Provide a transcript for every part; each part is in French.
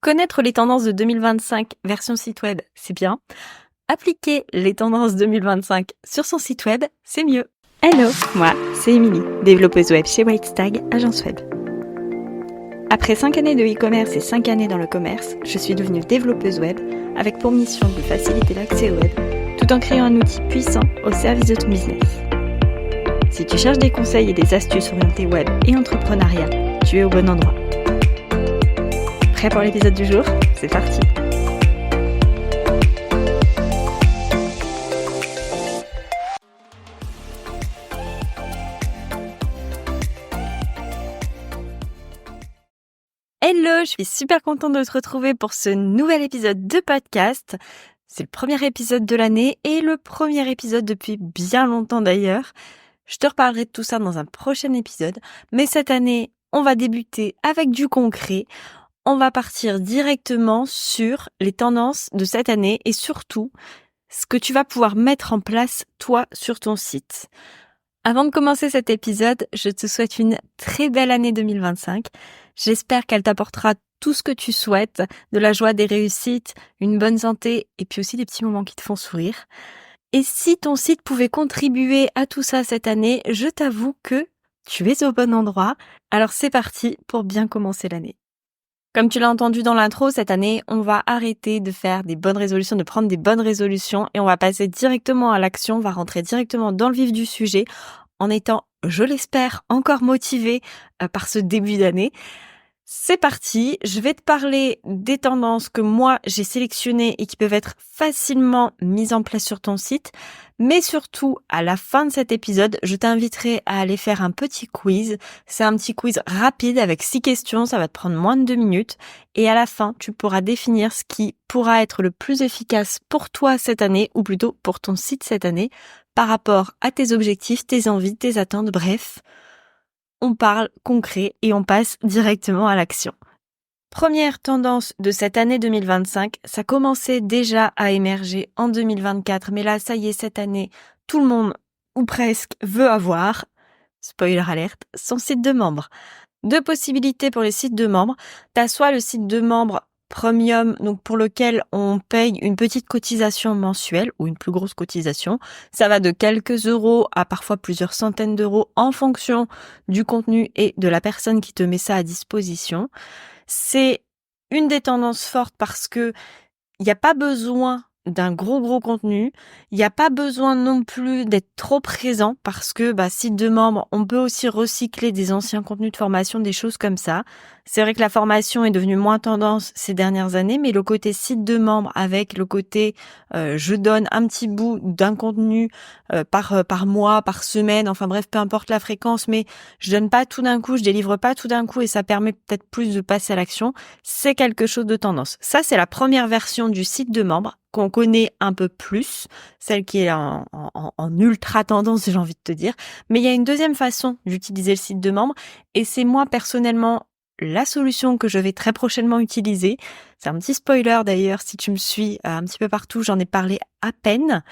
Connaître les tendances de 2025 version site web, c'est bien. Appliquer les tendances 2025 sur son site web, c'est mieux. Hello, moi, c'est Émilie, développeuse web chez Whitestag, agence web. Après 5 années de e-commerce et 5 années dans le commerce, je suis devenue développeuse web avec pour mission de faciliter l'accès au web tout en créant un outil puissant au service de ton business. Si tu cherches des conseils et des astuces orientées web et entrepreneuriat, tu es au bon endroit. Prêt pour l'épisode du jour ? C'est parti ! Hello, je suis super contente de te retrouver pour ce nouvel épisode de podcast. C'est le premier épisode de l'année et le premier épisode depuis bien longtemps d'ailleurs. Je te reparlerai de tout ça dans un prochain épisode, mais cette année, on va débuter avec du concret. On va partir directement sur les tendances de cette année et surtout ce que tu vas pouvoir mettre en place toi sur ton site. Avant de commencer cet épisode, je te souhaite une très belle année 2025. J'espère qu'elle t'apportera tout ce que tu souhaites, de la joie, des réussites, une bonne santé et puis aussi des petits moments qui te font sourire. Et si ton site pouvait contribuer à tout ça cette année, je t'avoue que tu es au bon endroit. Alors c'est parti pour bien commencer l'année. Comme tu l'as entendu dans l'intro, cette année, on va arrêter de faire des bonnes résolutions, de prendre des bonnes résolutions et on va passer directement à l'action, on va rentrer directement dans le vif du sujet en étant, je l'espère, encore motivé par ce début d'année. C'est parti, je vais te parler des tendances que moi j'ai sélectionnées et qui peuvent être facilement mises en place sur ton site. Mais surtout, à la fin de cet épisode, je t'inviterai à aller faire un petit quiz. C'est un petit quiz rapide avec 6 questions, ça va te prendre moins de 2 minutes. Et à la fin, tu pourras définir ce qui pourra être le plus efficace pour toi cette année, ou plutôt pour ton site cette année, par rapport à tes objectifs, tes envies, tes attentes, bref. On parle concret et on passe directement à l'action. Première tendance de cette année 2025, ça commençait déjà à émerger en 2024, mais là, ça y est, cette année, tout le monde, ou presque, veut avoir, spoiler alerte, son site de membre. 2 possibilités pour les sites de membres. T'as soit le site de membre premium, donc pour lequel on paye une petite cotisation mensuelle ou une plus grosse cotisation. Ça va de quelques euros à parfois plusieurs centaines d'euros en fonction du contenu et de la personne qui te met ça à disposition. C'est une des tendances fortes parce que il n'y a pas besoin d'un gros contenu. Il n'y a pas besoin non plus d'être trop présent parce que site de membre, on peut aussi recycler des anciens contenus de formation, des choses comme ça. C'est vrai que la formation est devenue moins tendance ces dernières années, mais le côté site de membre avec le côté je donne un petit bout d'un contenu par mois, par semaine, enfin bref, peu importe la fréquence, mais je donne pas tout d'un coup, je délivre pas tout d'un coup et ça permet peut-être plus de passer à l'action. C'est quelque chose de tendance. Ça, c'est la première version du site de membre qu'on connaît un peu plus, celle qui est en ultra tendance, j'ai envie de te dire. Mais il y a une deuxième façon d'utiliser le site de membre et c'est moi personnellement la solution que je vais très prochainement utiliser. C'est un petit spoiler d'ailleurs, si tu me suis un petit peu partout, j'en ai parlé à peine.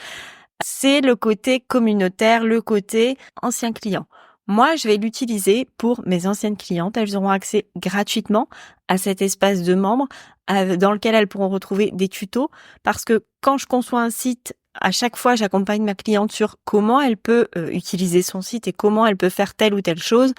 C'est le côté communautaire, le côté ancien client. Moi, je vais l'utiliser pour mes anciennes clientes. Elles auront accès gratuitement à cet espace de membres dans lequel elles pourront retrouver des tutos. Parce que quand je conçois un site, à chaque fois, j'accompagne ma cliente sur comment elle peut utiliser son site et comment elle peut faire telle ou telle chose.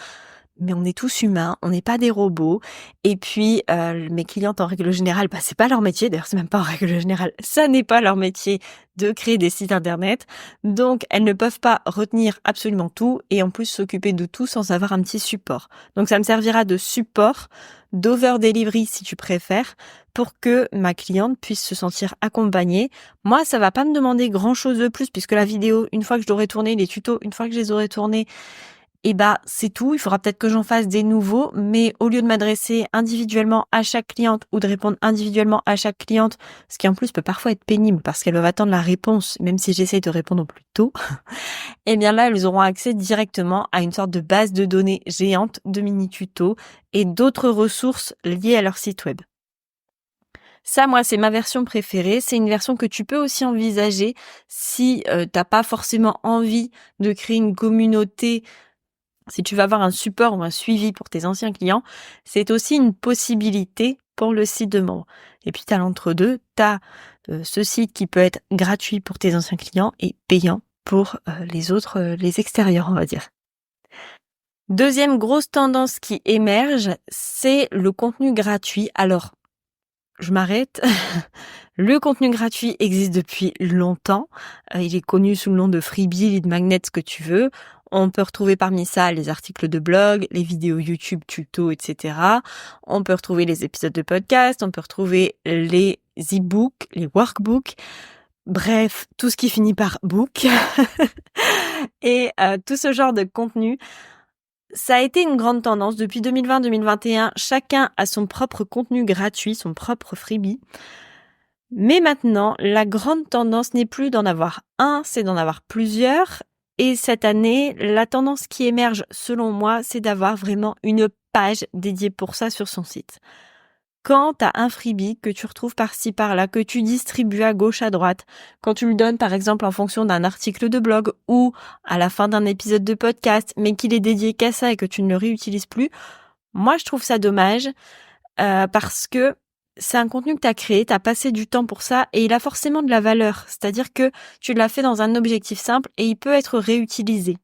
Mais on est tous humains, on n'est pas des robots. Et puis, mes clientes, en règle générale, c'est pas leur métier. D'ailleurs, c'est même pas en règle générale, ça n'est pas leur métier de créer des sites internet. Donc, elles ne peuvent pas retenir absolument tout et en plus s'occuper de tout sans avoir un petit support. Donc, ça me servira de support, d'over-delivery si tu préfères, pour que ma cliente puisse se sentir accompagnée. Moi, ça va pas me demander grand-chose de plus puisque la vidéo, une fois que je l'aurai tournée, les tutos, une fois que je les aurai tournés, c'est tout. Il faudra peut-être que j'en fasse des nouveaux, mais au lieu de m'adresser individuellement à chaque cliente ou de répondre individuellement à chaque cliente, ce qui en plus peut parfois être pénible parce qu'elles doivent attendre la réponse, même si j'essaye de répondre au plus tôt, et bien là, elles auront accès directement à une sorte de base de données géante de mini-tutos et d'autres ressources liées à leur site web. Ça, moi, c'est ma version préférée. C'est une version que tu peux aussi envisager si t'as pas forcément envie de créer une communauté. Si tu vas avoir un support ou un suivi pour tes anciens clients, c'est aussi une possibilité pour le site de membre. Et puis, tu as l'entre-deux, tu as ce site qui peut être gratuit pour tes anciens clients et payant pour les autres, les extérieurs, on va dire. Deuxième grosse tendance qui émerge, c'est le contenu gratuit. Alors, je m'arrête. Le contenu gratuit existe depuis longtemps. Il est connu sous le nom de freebie, lead magnet, ce que tu veux. On peut retrouver parmi ça les articles de blog, les vidéos YouTube, tutos, etc. On peut retrouver les épisodes de podcast, on peut retrouver les e-books, les workbooks. Bref, tout ce qui finit par book. Et tout ce genre de contenu. Ça a été une grande tendance depuis 2020-2021. Chacun a son propre contenu gratuit, son propre freebie. Mais maintenant, la grande tendance n'est plus d'en avoir un, c'est d'en avoir plusieurs. Et cette année, la tendance qui émerge, selon moi, c'est d'avoir vraiment une page dédiée pour ça sur son site. Quand tu as un freebie que tu retrouves par-ci par-là, que tu distribues à gauche, à droite, quand tu le donnes par exemple en fonction d'un article de blog ou à la fin d'un épisode de podcast, mais qu'il est dédié qu'à ça et que tu ne le réutilises plus, moi je trouve ça dommage parce que c'est un contenu que tu as créé, tu as passé du temps pour ça et il a forcément de la valeur. C'est-à-dire que tu l'as fait dans un objectif simple et il peut être réutilisé.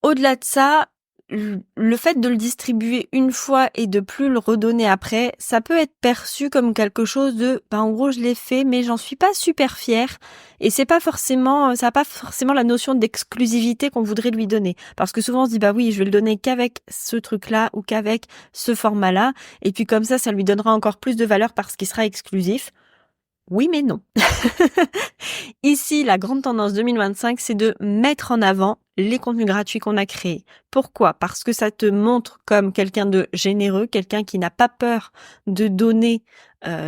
Au-delà de ça, le fait de le distribuer une fois et de plus le redonner après, ça peut être perçu comme quelque chose de, en gros, je l'ai fait, mais j'en suis pas super fière. Et c'est pas forcément, ça n'a pas forcément la notion d'exclusivité qu'on voudrait lui donner. Parce que souvent on se dit, oui, je vais le donner qu'avec ce truc-là ou qu'avec ce format-là. Et puis comme ça lui donnera encore plus de valeur parce qu'il sera exclusif. Oui, mais non. Ici, la grande tendance 2025, c'est de mettre en avant les contenus gratuits qu'on a créés. Pourquoi ? Parce que ça te montre comme quelqu'un de généreux, quelqu'un qui n'a pas peur de donner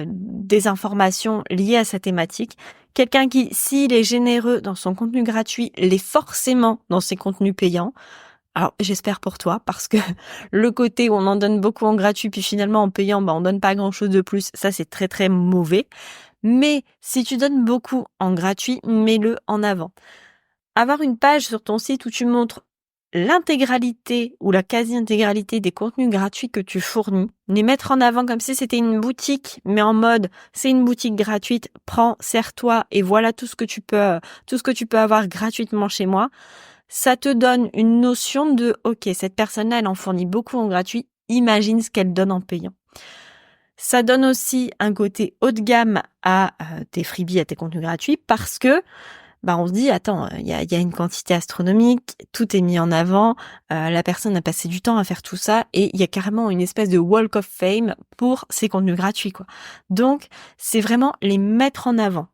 des informations liées à sa thématique, quelqu'un qui, s'il est généreux dans son contenu gratuit, l'est forcément dans ses contenus payants. Alors, j'espère pour toi, parce que le côté où on en donne beaucoup en gratuit, puis finalement en payant, on donne pas grand-chose de plus, ça c'est très très mauvais. Mais si tu donnes beaucoup en gratuit, mets-le en avant. Avoir une page sur ton site où tu montres l'intégralité ou la quasi-intégralité des contenus gratuits que tu fournis, les mettre en avant comme si c'était une boutique, mais en mode c'est une boutique gratuite, prends, sers-toi et voilà tout ce que tu peux avoir gratuitement chez moi. Ça te donne une notion de ok, cette personne-là, elle en fournit beaucoup en gratuit, imagine ce qu'elle donne en payant. Ça donne aussi un côté haut de gamme à tes freebies, à tes contenus gratuits, parce que on se dit, attends, il y a une quantité astronomique, tout est mis en avant, la personne a passé du temps à faire tout ça, et il y a carrément une espèce de walk of fame pour ces contenus gratuits, quoi. Donc, c'est vraiment les mettre en avant.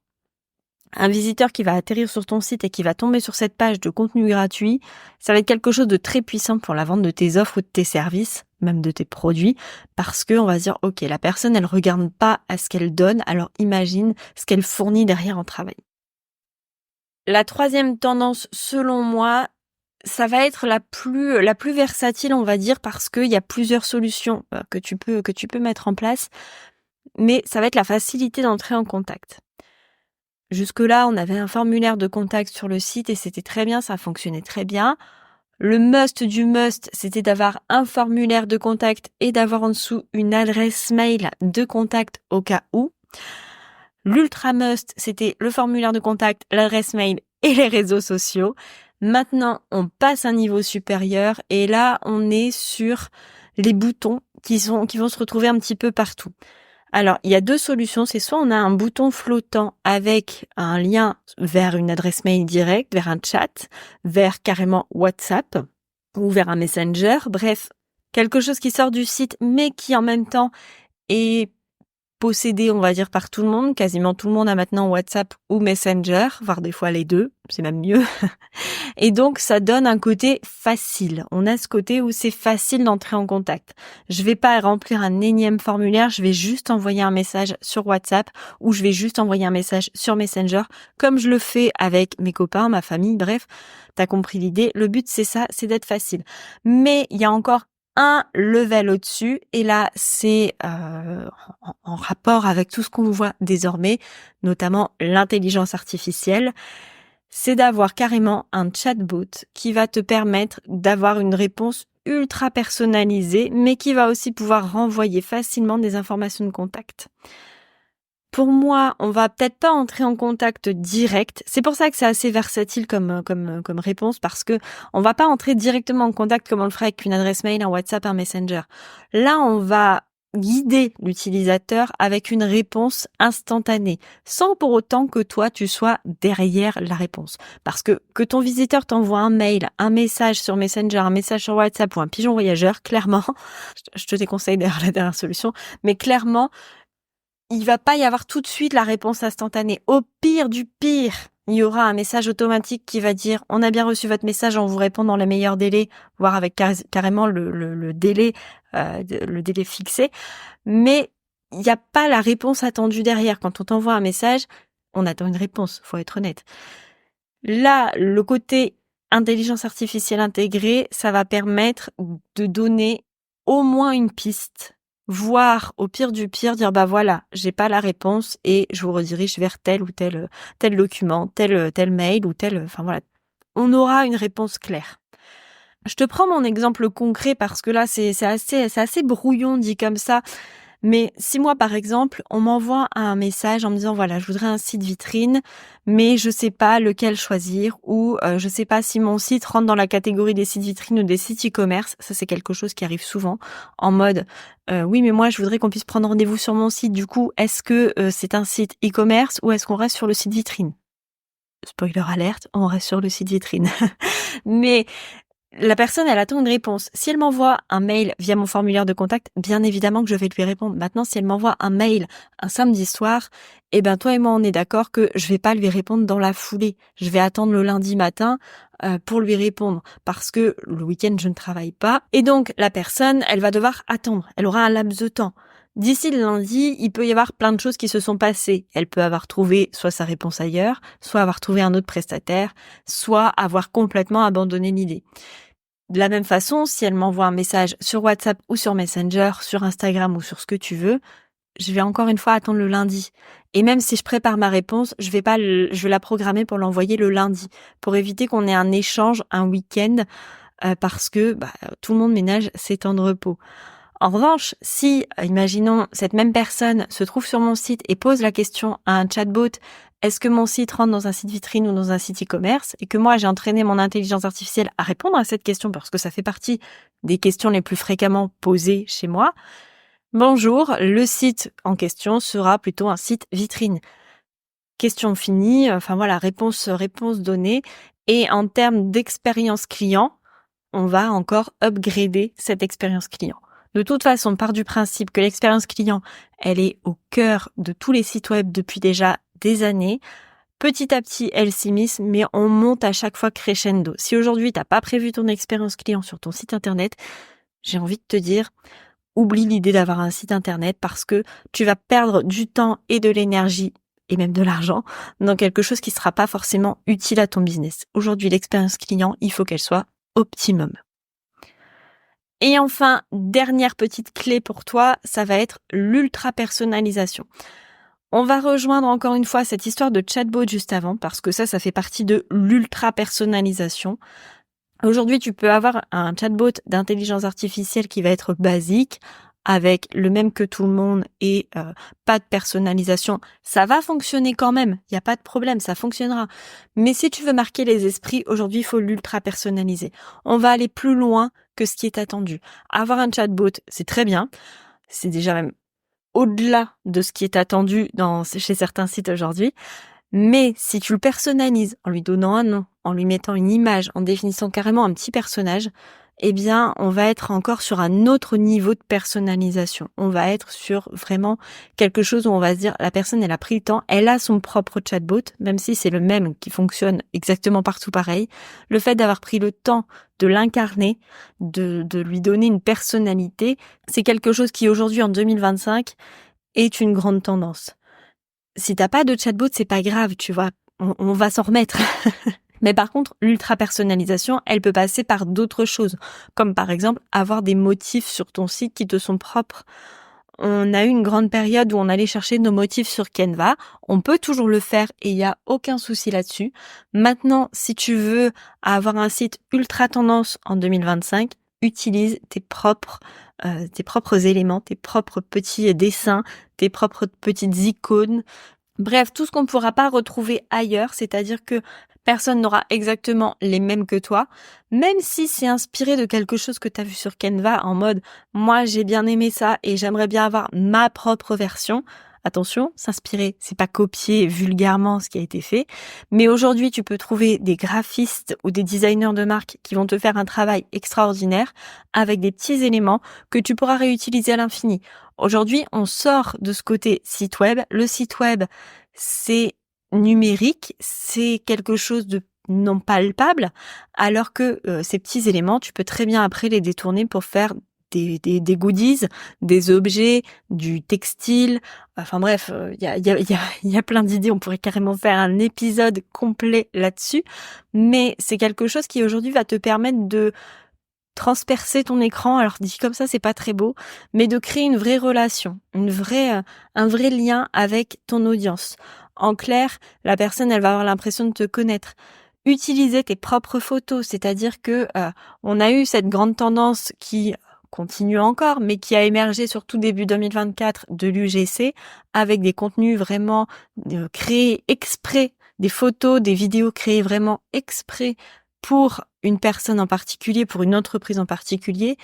Un visiteur qui va atterrir sur ton site et qui va tomber sur cette page de contenu gratuit, ça va être quelque chose de très puissant pour la vente de tes offres ou de tes services, même de tes produits, parce que on va se dire, ok, la personne, elle regarde pas à ce qu'elle donne, alors imagine ce qu'elle fournit derrière en travail. La troisième tendance, selon moi, ça va être la plus versatile, on va dire, parce qu'il y a plusieurs solutions que tu peux mettre en place, mais ça va être la facilité d'entrer en contact. Jusque-là, on avait un formulaire de contact sur le site et c'était très bien, ça fonctionnait très bien. Le must du must, c'était d'avoir un formulaire de contact et d'avoir en dessous une adresse mail de contact au cas où. L'ultra must, c'était le formulaire de contact, l'adresse mail et les réseaux sociaux. Maintenant, on passe un niveau supérieur et là, on est sur les boutons qui vont se retrouver un petit peu partout. Alors, il y a deux solutions. C'est soit on a un bouton flottant avec un lien vers une adresse mail directe, vers un chat, vers carrément WhatsApp ou vers un Messenger. Bref, quelque chose qui sort du site mais qui en même temps est possédé, on va dire, par tout le monde. Quasiment tout le monde a maintenant WhatsApp ou Messenger, voire des fois les deux, c'est même mieux. Et donc, ça donne un côté facile. On a ce côté où c'est facile d'entrer en contact. Je vais pas remplir un énième formulaire, je vais juste envoyer un message sur WhatsApp ou je vais juste envoyer un message sur Messenger, comme je le fais avec mes copains, ma famille, bref, t'as compris l'idée. Le but, c'est ça, c'est d'être facile. Mais il y a encore un level au-dessus, et là c'est en rapport avec tout ce qu'on voit désormais, notamment l'intelligence artificielle, c'est d'avoir carrément un chatbot qui va te permettre d'avoir une réponse ultra personnalisé, mais qui va aussi pouvoir renvoyer facilement des informations de contact. Pour moi, on va peut-être pas entrer en contact direct. C'est pour ça que c'est assez versatile comme réponse, parce que on va pas entrer directement en contact comme on le ferait avec une adresse mail, un WhatsApp, un Messenger. Là, on va guider l'utilisateur avec une réponse instantanée, sans pour autant que toi, tu sois derrière la réponse. Parce que ton visiteur t'envoie un mail, un message sur Messenger, un message sur WhatsApp ou un pigeon voyageur, clairement, je te déconseille d'ailleurs la dernière solution, mais clairement, il va pas y avoir tout de suite la réponse instantanée. Au pire du pire, il y aura un message automatique qui va dire « On a bien reçu votre message, on vous répond dans les meilleurs délais », voire avec carrément le délai fixé. Mais il n'y a pas la réponse attendue derrière. Quand on t'envoie un message, on attend une réponse, faut être honnête. Là, le côté intelligence artificielle intégrée, ça va permettre de donner au moins une piste, voire au pire du pire, dire bah voilà, j'ai pas la réponse et je vous redirige vers tel ou tel document, tel mail ou enfin voilà. On aura une réponse claire. Je te prends mon exemple concret parce que là c'est assez brouillon dit comme ça. Mais si moi, par exemple, on m'envoie un message en me disant, voilà, je voudrais un site vitrine, mais je sais pas lequel choisir, ou je sais pas si mon site rentre dans la catégorie des sites vitrines ou des sites e-commerce. Ça, c'est quelque chose qui arrive souvent en mode, oui, mais moi, je voudrais qu'on puisse prendre rendez-vous sur mon site. Du coup, est-ce que c'est un site e-commerce ou est-ce qu'on reste sur le site vitrine? Spoiler alerte, on reste sur le site vitrine. Mais la personne, elle attend une réponse. Si elle m'envoie un mail via mon formulaire de contact, bien évidemment que je vais lui répondre. Maintenant, si elle m'envoie un mail un samedi soir, toi et moi, on est d'accord que je vais pas lui répondre dans la foulée. Je vais attendre le lundi matin pour lui répondre parce que le week-end, je ne travaille pas. Et donc, la personne, elle va devoir attendre. Elle aura un laps de temps. D'ici le lundi, il peut y avoir plein de choses qui se sont passées. Elle peut avoir trouvé soit sa réponse ailleurs, soit avoir trouvé un autre prestataire, soit avoir complètement abandonné l'idée. De la même façon, si elle m'envoie un message sur WhatsApp ou sur Messenger, sur Instagram ou sur ce que tu veux, je vais encore une fois attendre le lundi. Et même si je prépare ma réponse, je vais la programmer pour l'envoyer le lundi, pour éviter qu'on ait un échange un week-end, parce que tout le monde ménage ses temps de repos. En revanche, si, imaginons, cette même personne se trouve sur mon site et pose la question à un chatbot, est-ce que mon site rentre dans un site vitrine ou dans un site e-commerce, et que moi j'ai entraîné mon intelligence artificielle à répondre à cette question parce que ça fait partie des questions les plus fréquemment posées chez moi. Bonjour, le site en question sera plutôt un site vitrine. Question finie, réponse donnée. Et en termes d'expérience client, on va encore upgrader cette expérience client. De toute façon, on part du principe que l'expérience client, elle est au cœur de tous les sites web depuis déjà des années. Petit à petit, elle s'immisce, mais on monte à chaque fois crescendo. Si aujourd'hui, t'as pas prévu ton expérience client sur ton site internet, j'ai envie de te dire, oublie l'idée d'avoir un site internet parce que tu vas perdre du temps et de l'énergie et même de l'argent dans quelque chose qui sera pas forcément utile à ton business. Aujourd'hui, l'expérience client, il faut qu'elle soit optimum. Et enfin, dernière petite clé pour toi, ça va être l'ultra personnalisation. On va rejoindre encore une fois cette histoire de chatbot juste avant, parce que ça fait partie de l'ultra personnalisation. Aujourd'hui, tu peux avoir un chatbot d'intelligence artificielle qui va être basique, avec le même que tout le monde et pas de personnalisation. Ça va fonctionner quand même, il n'y a pas de problème, ça fonctionnera. Mais si tu veux marquer les esprits, aujourd'hui, il faut l'ultra personnaliser. On va aller plus loin que ce qui est attendu. Avoir un chatbot, c'est très bien. C'est déjà même au-delà de ce qui est attendu chez certains sites aujourd'hui. Mais si tu le personnalises en lui donnant un nom, en lui mettant une image, en définissant carrément un petit personnage, on va être encore sur un autre niveau de personnalisation. On va être sur vraiment quelque chose où on va se dire, la personne, elle a pris le temps, elle a son propre chatbot, même si c'est le même qui fonctionne exactement partout pareil. Le fait d'avoir pris le temps de l'incarner, de lui donner une personnalité, c'est quelque chose qui aujourd'hui, en 2025, est une grande tendance. Si t'as pas de chatbot, c'est pas grave, tu vois, on va s'en remettre. Mais par contre, l'ultra-personnalisation, elle peut passer par d'autres choses, comme par exemple avoir des motifs sur ton site qui te sont propres. On a eu une grande période où on allait chercher nos motifs sur Canva. On peut toujours le faire et il n'y a aucun souci là-dessus. Maintenant, si tu veux avoir un site ultra tendance en 2025, utilise tes propres éléments, tes propres petits dessins, tes propres petites icônes. Bref, tout ce qu'on ne pourra pas retrouver ailleurs, c'est-à-dire que personne n'aura exactement les mêmes que toi, même si c'est inspiré de quelque chose que tu as vu sur Canva en mode « moi j'ai bien aimé ça et j'aimerais bien avoir ma propre version ». Attention, s'inspirer, c'est pas copier vulgairement ce qui a été fait, mais aujourd'hui tu peux trouver des graphistes ou des designers de marque qui vont te faire un travail extraordinaire avec des petits éléments que tu pourras réutiliser à l'infini. Aujourd'hui, on sort de ce côté site web. Le site web, c'est numérique, c'est quelque chose de non palpable, alors que ces petits éléments, tu peux très bien après les détourner pour faire des goodies, des objets, du textile. Enfin bref, il y a plein d'idées. On pourrait carrément faire un épisode complet là-dessus. Mais c'est quelque chose qui aujourd'hui va te permettre de transpercer ton écran. Alors dit comme ça, c'est pas très beau, mais de créer une vraie relation, un vrai lien avec ton audience. En clair, la personne, elle va avoir l'impression de te connaître. Utiliser tes propres photos, c'est-à-dire que on a eu cette grande tendance qui continue encore, mais qui a émergé surtout début 2024 de l'UGC, avec des contenus vraiment créés exprès, des photos, des vidéos créées vraiment exprès pour une personne en particulier, pour une entreprise en particulier.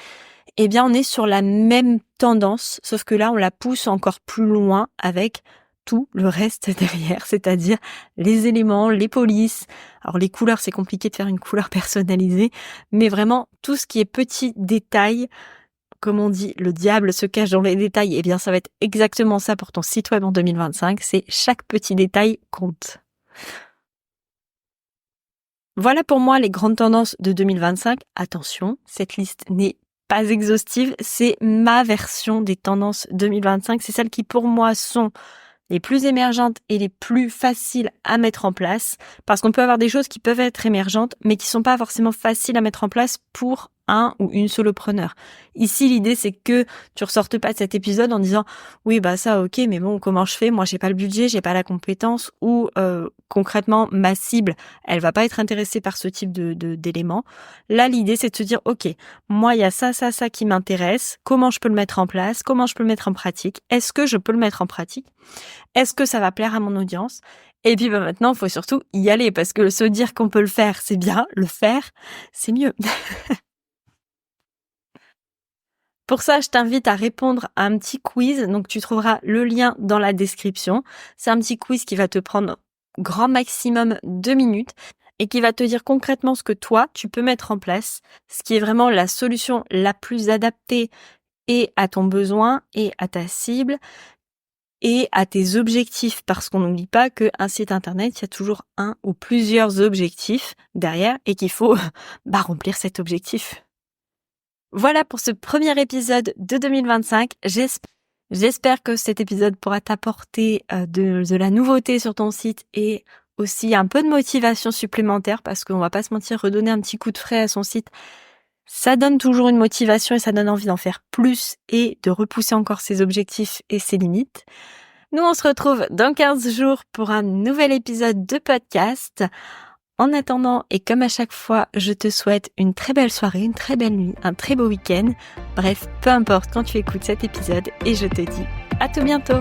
Eh bien, on est sur la même tendance, sauf que là, on la pousse encore plus loin avec tout le reste derrière, c'est-à-dire les éléments, les polices. Alors les couleurs, c'est compliqué de faire une couleur personnalisée, mais vraiment tout ce qui est petits détails, comme on dit, le diable se cache dans les détails, eh bien ça va être exactement ça pour ton site web en 2025, c'est chaque petit détail compte. Voilà pour moi les grandes tendances de 2025. Attention, cette liste n'est pas exhaustive, c'est ma version des tendances 2025, c'est celles qui pour moi sont les plus émergentes et les plus faciles à mettre en place, parce qu'on peut avoir des choses qui peuvent être émergentes, mais qui sont pas forcément faciles à mettre en place pour un ou une solopreneur. Ici, l'idée, c'est que tu ressortes pas de cet épisode en disant oui, bah ça, ok, mais bon, comment je fais? Moi, j'ai pas le budget, j'ai pas la compétence, ou concrètement, ma cible, elle va pas être intéressée par ce type d'éléments. Là, l'idée, c'est de se dire ok, moi, il y a ça qui m'intéresse. Comment je peux le mettre en place? Comment je peux le mettre en pratique? Est-ce que je peux le mettre en pratique? Est-ce que ça va plaire à mon audience? Et puis maintenant, il faut surtout y aller, parce que se dire qu'on peut le faire, c'est bien. Le faire, c'est mieux. Pour ça, je t'invite à répondre à un petit quiz. Donc, tu trouveras le lien dans la description. C'est un petit quiz qui va te prendre grand maximum 2 minutes et qui va te dire concrètement ce que toi, tu peux mettre en place, ce qui est vraiment la solution la plus adaptée et à ton besoin et à ta cible et à tes objectifs, parce qu'on n'oublie pas qu'un site internet, il y a toujours un ou plusieurs objectifs derrière et qu'il faut remplir cet objectif. Voilà pour ce premier épisode de 2025. J'espère que cet épisode pourra t'apporter de la nouveauté sur ton site et aussi un peu de motivation supplémentaire, parce qu'on va pas se mentir, redonner un petit coup de frais à son site, ça donne toujours une motivation et ça donne envie d'en faire plus et de repousser encore ses objectifs et ses limites. Nous, on se retrouve dans 15 jours pour un nouvel épisode de podcast. En attendant, et comme à chaque fois, je te souhaite une très belle soirée, une très belle nuit, un très beau week-end. Bref, peu importe quand tu écoutes cet épisode, et je te dis à tout bientôt.